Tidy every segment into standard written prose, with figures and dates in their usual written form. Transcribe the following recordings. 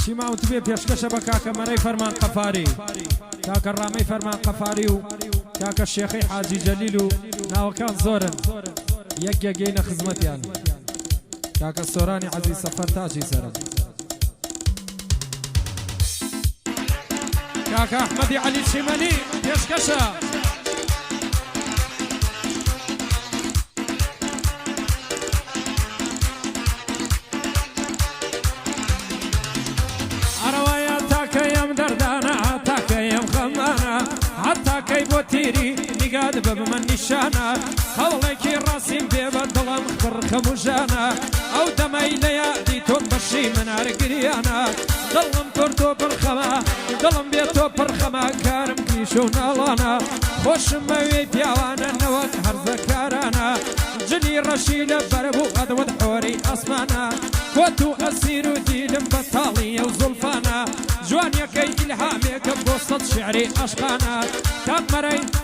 چیما وتبێ پێشکەشە بە کاکە مەرەی فەرمان قەفاری کاکە ڕامەی فەرمان قەفاری و کاکە شێخەی حاجی جەلیل و ناوەکان زۆرن یەک یەکگەینە خزمەتیان کاکە سۆرانی عەزیز سەفەر تاجی سەرم کاکە ئەحمەدی عەلی چیمەنی پێشکەشە تيري نقاد باب من نشانا خليكي راسي بيبا ظلم خبر خموجانا او دمي ليادي توم بشي من عرقريانا ظلم كردو برخما ظلم بيتو برخما كارم كيشونا لانا خوش موي بيوانا نوك هرزكارانا جني رشيل بربو ادود حوري اسمانا كوتو اسيرو ديلم بطالي وزلفانا جوانيا كي الهامك بوسط شعري اشقانا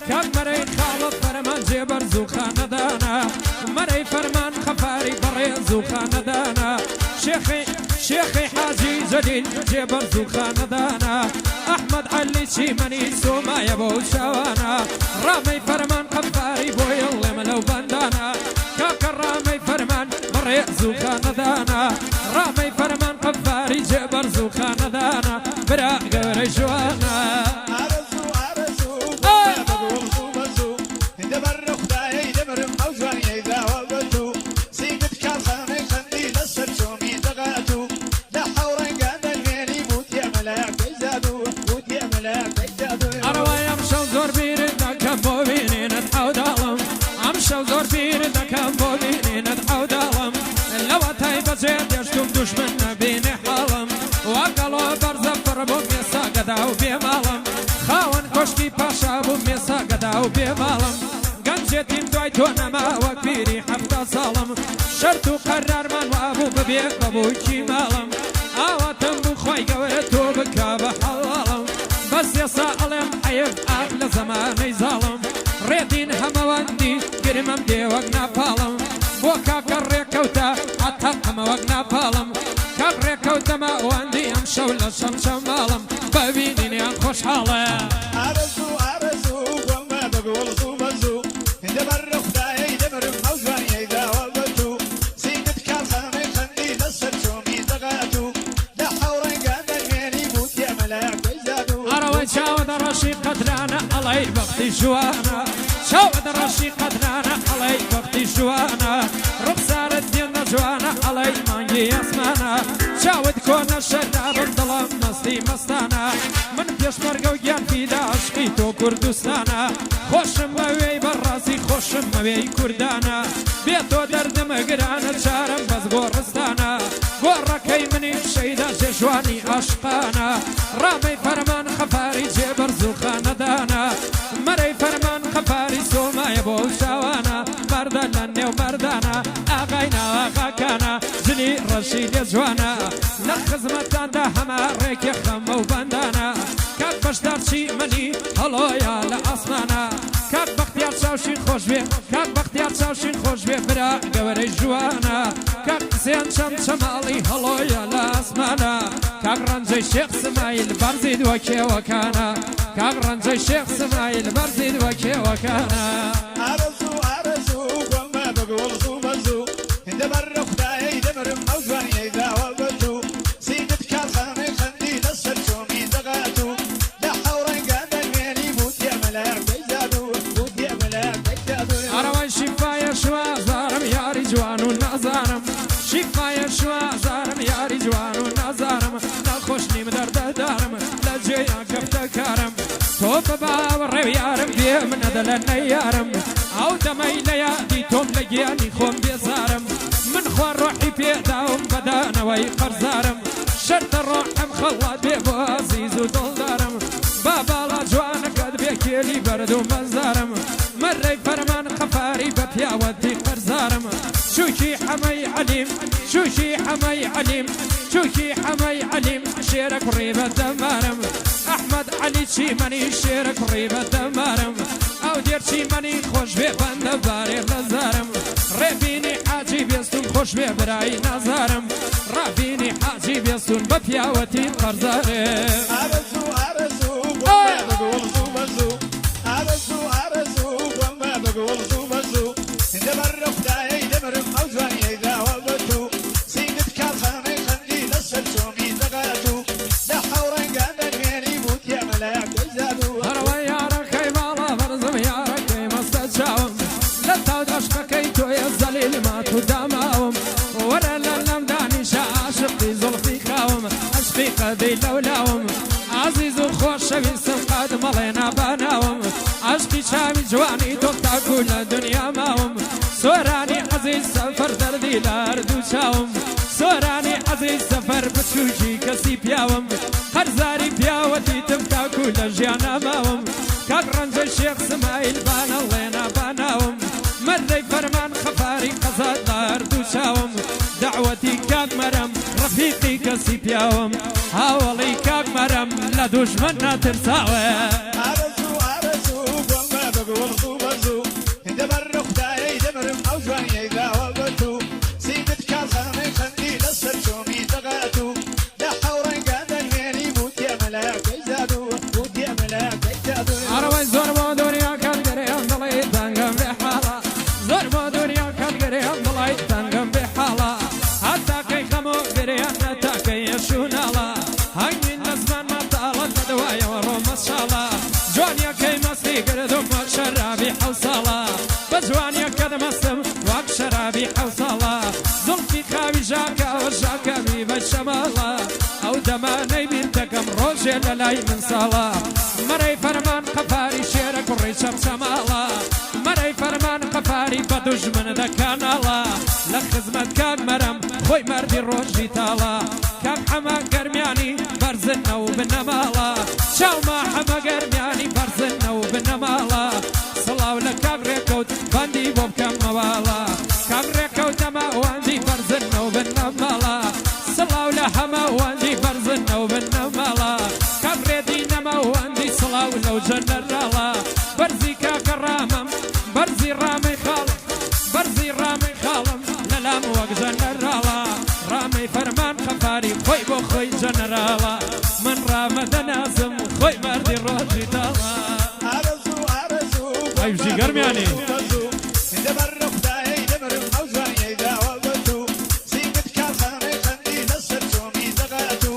كاب مري خالط فرمان جبر زوخانة دانا مري فرمان خفاري بري زوخانة دانا شيخي حاجي جليل جبر زوخانة دانا أحمد علي شيمني سوما يبو شوانا رامي فرمان خفاري بوي اللي ملو بندانا كاكا رامي فرمان بري زوخانة دانا رامي فرمان خفاري جبر زوخانة دانا برا قوري جوانا زيد يشتم دشمن بين حالم وقالوا برزة فربو ميسا قداو بمالم خاون كشكي باشا بو ميسا قداو بمالم قنجتيم دويتو نما وكبيري حفظة صالم شرطو قرار من وابو ببيك بابوكي مالم آواتم بو خوي قويتو بكا بحلالم بس يسألم حيب أهل زماني ظالم ريدين همواندي قرمم ديوك نفالم بوكا كريكوتا حتى قم وقنا بالم كريكوتا ما واندي امشى ولا شمشم مالم ببينيني انخش حالة ارزو وما بقول زومزو دبر خداي دبر موجواني اذا وقتو سيدت كالخاني خلي نصر شومي دغاتو دا حورين قاد الميني بوت يا ملاك بيزادو اروي شاود رشي قدرانا علي بختي جوانا شاود رشي قدرانا علي بختي جوانا رخصار الدين جوانا علي مانجي اسمانا شاود كون الشداد الظلام مستي مستانا من بيش مرقو جان في داشقي تو كردستانا خوشم موي براسي خوشم موي كردانا بيتو درد مقرانا شارم بس غورستانا غوركي مني شيدا جشواني عشقانا رامي فرمان خفاري جبر زوخانا دانا مري فرمان خفاري سوما يبو شوانا مردلني ومردانا اغاينا واغاكانا جني رشيد جوانا لخزمتان دا هما ريكي خمو بندانا كاك بشدار شي مني هلو يا لأصمانا كاك بختيار شاوشين خوش بيه كاك بختيار شاوشين خوش بيه برا قوري جوانا كاك زين شم شمالي هلو يا لأصمانا كاك رنجي شيخ سمايل برزيد وكي وكانا كاك رنجي شيخ سمايل برزيد وكي وكانا ارزو وما بقول زومزو دبر خداي دبر موجواني اذا وقتو سيدت كالخاني خلي نصر شومي دغاتو دا حورين قاد الميني بوت يا ملاك بيزادو بوت يا ملاك بيزادو اروي شفايا شوا زارم يا رجوان ونازارم شفايا شوا زارم يا رجوان ونازارم نخوشني مدرد دارم لا جيا كفتكارم توب باب الريارم بي من دل النيارم او دمي ليادي توم لقياني خون بيزارم من خوار روحي بيداوم بدانا ويقرزارم شرط الروح مخلد بيبو عزيز ودلدارم بابا لا جوانا قد بيكيلي برد ومزارم مري فرمان خفاري بفيا ودي قرزارم شوشي حمي عليم شوشي حمي عليم شوشي حمي عليم شيرك ريبة دمارم أحمد علي شيمني شيرك ريبة دمارم او دير شيمني خوش بي بند باري لزارم ريبيني حاجي بيستم خوش خوش بێ برای نازارم ڕابینی حاجی بێسون بە پیاوەتی قەرزارم ئارەزوو ئارەزوو بۆمە بەگوڵ زوو بەزوو ئارەزوو ئارەزوو بۆمە بەگوڵ زوو بەزوو دەبەر ڕەفتایەی دەمرم ئەو جوانیەی داوە بەتو سینت کارخانەی خەندی لەسەر چۆمی دەغاتو لە حەوڕەنگان دەنوێنی بوتیە مەلایەکەی زادووە هەڕەوە یارەکەی باڵا بەرزم یارەکەی مەستە چاوم لە تاو دەشقەکەی تۆیە زەلیل مات و داماوم وەرە لە لەم دانیشە عاشقی زوڵفی خاوم عشقی قەدەی لەولاوم عزیز و خۆشەویستم قەد مەڵێ ناباناوم عشقی چاوی جوانی تۆ تاکو لە دنیا ماوم سۆرانی عزیز سەفەر دەردی لە هەردوو چاوم سۆرانی عزیز سەفەر بچووکی کەسی پیاوم هەرزاری پیاوەتی تم تاکو لە ژیانە ماوم کاک ڕەنجە شێخ سمایل بانەڵێ ناباناوم مەردەی فەرمان خەفاری قەزات لە هەردوو چاوم دعوەتی کاک مەرەم ڕەفیقی کەسی پیاوم هاوڵی کاک مەرەم لە دوژمن ناترساوە ئارەزوو ئارەزوو بۆمە بەگوڵ زوو بەزوو دەبەر ڕەفتایەی دەمرم ئەو جوانیەی داوە بەتو سینت کارخانەی خەندی لەسەر چۆمی دەغاتو لە حەوڕەنگان دەنوێنی بوتیە مەلایەکەی زادووە بوتیە مەلایەکەی زادووە ئەڕەوەی زۆر بۆ دنیا کەنگەرێم دڵی تەنگەم بێ حاڵە زۆر بۆ دنیا کەنگەرێم دڵی تەنگەم بێ حاڵە هەتاکەی خەمۆ گرێیان نەتاکەی ئەشوناڵە هەنگین لە زمان مەتاڵە لە دوایەوە ڕۆمەشاڵە جوانیەکەی مەستی کردم وەک شەرابی حەو ساڵە بە جوانیەکە دەمەستم وەک شەرابی حەو ساڵە زوڵفی خاوی ژاکەوە ژاکەمی بە شەماڵە ئەو دەمانەی بیرتەکەم ڕۆژێ لە لای من ساڵە مەرەی فەرمان قەفاری شێرە کوڕی چەمچەماڵە مەرەی فەرمان قەفاری بە دوژمن دەکاناڵە لە خزمەت کاک مەرەم خۆی مەردی ڕۆژی تاڵە کاک حەمە گەرمیانی بەرزنە و بنەماڵە چاومە حەمە گەرمیانی بەرزنە و بنەماڵە سڵاو لە کاک ڕێکەوت باندی بۆ بکەم مەواڵە کاک ڕێکەوت ئەمە واندی بەرزنە و بنەماڵە سڵاو لە هەمە واندی بەرزنە و بنەماڵە کاک ڕێدی نەمە واندی سڵاو لەو جەنەراڵە بەرزی کاکە ڕامم بەرزی ڕامەی خاڵ بەرزی ڕامەی خاڵم لەلام وەک جەنەراڵە ڕامەی فەرمان خەفاری خۆی بۆ خۆی جەنەراڵە من ڕامە دەنازم خۆی مەردی ڕۆژی تاڵە ئارەزوو ئارەزوو ئەوژی گەرمیانی دەبەر ڕەفتایەی دەمرم ئەو جوانیەی داوە بەتو سینت کارخانەی خەندی لەسەر چۆمی دەغاتو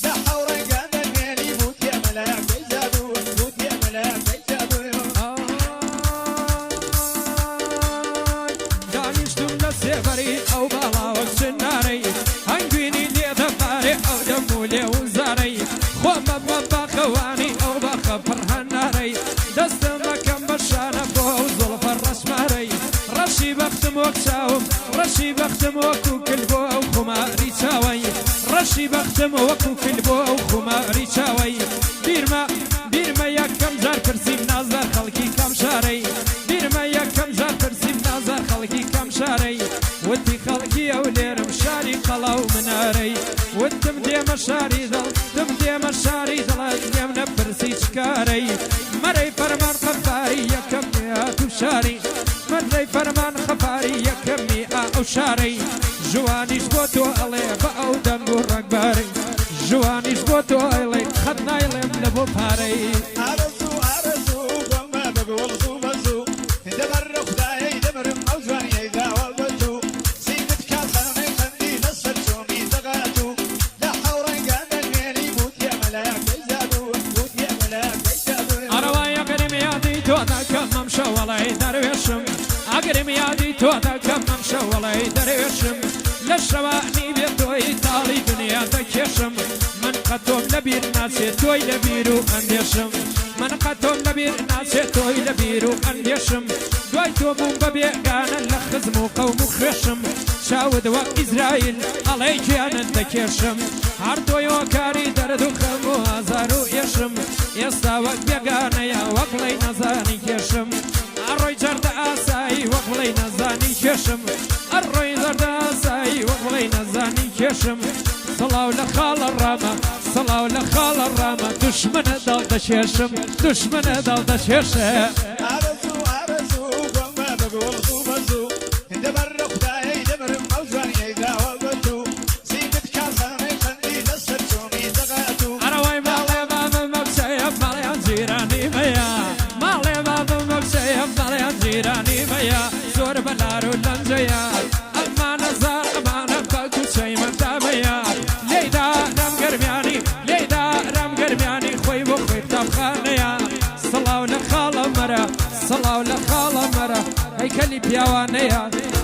لە حەوڕەنگان دەنوێنی بوتیە مەلایەکەی زادووە بوتیە مەلایەکەی زادووە دانیشتم لە سێبەری ئەو باڵاوەک چنارەی هەنگوینی لێدەبارێ ئەو دەم و لێ و زارەی خۆمە بە باخەوانی ئەو باخە پڕهەنارەی دەستم دەکەم بە شانە بۆ ئەو زوڵفە ڕەشمارەی ڕەشی بەختم وەک چاوم ڕەشی بەختم وەکو کل بۆ ئەو خوماری چاوەی ڕەشی بەختم وەکو کل بۆ ئەو خوماری چاوەی بیرمە یەکەم جار پرسیم نازدار خەڵکی کەم شارەی بیرمە یەکەم جار پرسیم نازدار خەڵکی کەم شارەی وتی خەڵکی ئەو لێرم شاری قەڵاو منارەی وتم دێمە شاری دڵ دم دێمە شاری دڵت لێم نەپرسی چکارەی مەرەی فەرمان خەفاری یەکەمی هاتو شاری مەرەی فەرمان خەفاری یەکەمی ئەو شارەی جوانیش بۆ تۆ ئەڵێ بە ئەو دەنگ و ڕەگبارەی جوانیش بۆ تۆ ئەڵێ خەت نایڵێم لە بۆ پارەی ئارەزوو ئارەزوو بۆمە بەگوڵ زوو بەزوو دەبەر ڕەفتایەی دەمرم ئەو جوانیەی داوە بەتو سینت کارخانەی خەندی لەسەر چۆمی دەغاتو لە حەوڕەنگان دەنوێنی بوتیە مەلایەکەی زادووە بوتیە مەلایەکەی زادووە ئەڕەوای ئەگەرم یادی تۆ دەکەم ئەمشە وەڵی دەروێشم ئەگەرم یادی تۆ دەکەم ئەمشە وەڵی دەروێشم لە شەوانی بێ تۆی تاڵی دنیا دەکێشم من قەتۆم لەبیر ناچێت تۆی لەبیر و ئەندێشم من قەتۆم لەبیر ناچێت تۆی لەبیر و ئەندێشم دوای تۆ بووم بە بێگانە لە خزم و قەوم و خوێشم چاود وەک ئیزراییل ئەڵەی گیانت دەکێشم هەر تۆیەوە کاری دەرد و خەم و ئازار و ئێشم ئێستا وەک بێگانەیە وەک لەی نەزانی کێشم ئەڕۆی جەردە ئاسایی وەک لەی نەزانی کێشم ئەڕۆی جەردە ئاسایی وەک لەی نەزانی کێشم سڵاو لە خاڵە ڕامە سڵاو لە خاڵە ڕامە دوشمنە دڵ دەشێشم دوشمنە دڵ دەشێشە ئارەزوو ئارەزوو بۆمە بەگوڵ زوو بەزوو دەبەر ڕەفتایەی دەمرم ئەو جوانیەی زار و لەنجەیە ئەمانە زار ئەمانە بەڵکو چەی مەدامەیە لێیدا رام گەرمیانی لێیدا رام گەرمیانی خۆی بۆ خۆی قوتابخانەیە سڵاو لە خاڵە مەرە سڵاو لە خاڵە مەرە هەیکەلی پیاوانەیە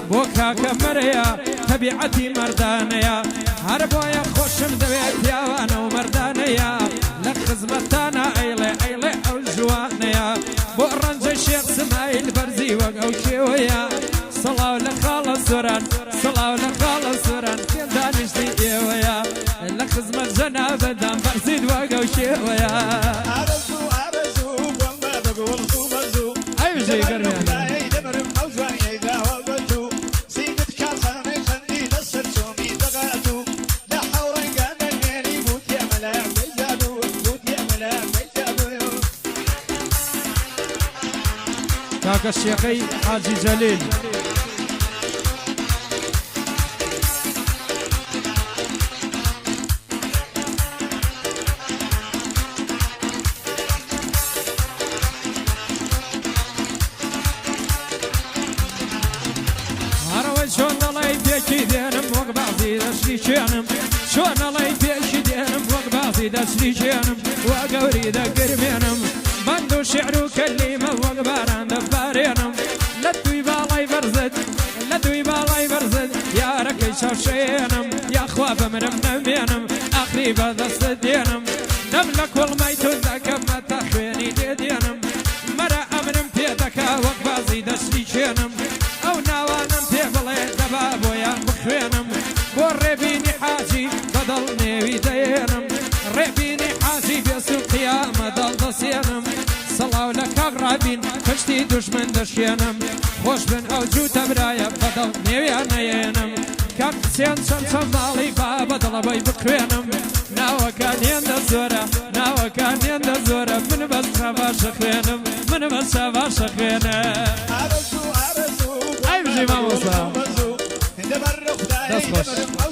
بۆ کاکە مەرەیە تەبیعەتی مەردانەیە هەر بۆیە خۆشم دەوێت پیاوانە و مەردانەیە لە خزمەتانە ئەیڵێ ئەیڵێ ئەو جوانەیە بۆ ڕەنجەی شێخ سمایل بەرزی وەک ئەو کێوەیە سڵاو لە خاڵە سۆران سڵاو لە خاڵە سۆران پێم دانیشتی ئێوەیە لە خزمەت جەنابەدان بەرزید وەک ئەو کێوەیە ئارەزوو ئارەزوو بۆمە بەگوڵ زوو بەزوو ئەی بژەی گەرمیان دەبرم ئەو جوانیەی داوە بەجوو سینت کارخانەی خەندی لەسەر چۆمی دەغاتوو لە حەوڕەنگە دەمێنی بوتیە مەلایەک بەیجادوو بوتیە مەلایەک بەیجادوو کاکە شێخەی حاجی جەلیل چۆن دەڵێی پێکی دێنم وەک بازی دەشتی چێنم چۆن دەڵێی پێکی دێنم وەک بازی دەشتی چێنم وا گەوری دەگرمێنم بەند و شێعر و کەلیمە وەک باران دەبارێنم لە دوی باڵای بەرزت لە دوی باڵای بەرزت یارەکەی چاوشێنم یاخوا بەمرم نەمێنم ئاخری بەدەستت دێنم دەم لە کوڵمای تۆ دەکەمە تا خوێنی دێدێنم مەرە ئەمرم پێ دەکا وەک بازی دەشتی چێنم ئەو ناوانم پێ بڵێ دەبا بۆیان بخوێنم بۆ ڕێبینی حاجی بەدڵ نێوی دەێنم ڕێبینی حاجی بێسو قیامە دڵ دەسێنم سەڵاو لە کاک ڕابین پشتی دوشمن دەشێنم خۆش بن ئەو جووتە برایە بەدڵ نێویان نەیێنم کاک حسێن چەند ماڵی با بەدڵەبەی بخوێنم ناوەکانیان دە زۆرە ناوەکانیان دە زۆرە من بەسە باشە خوێنم من بەسە باشە خوێنە ئارەزوو ئارەزوو ئەی بژی مامۆستا دەبەر خدای دەبرم ئەو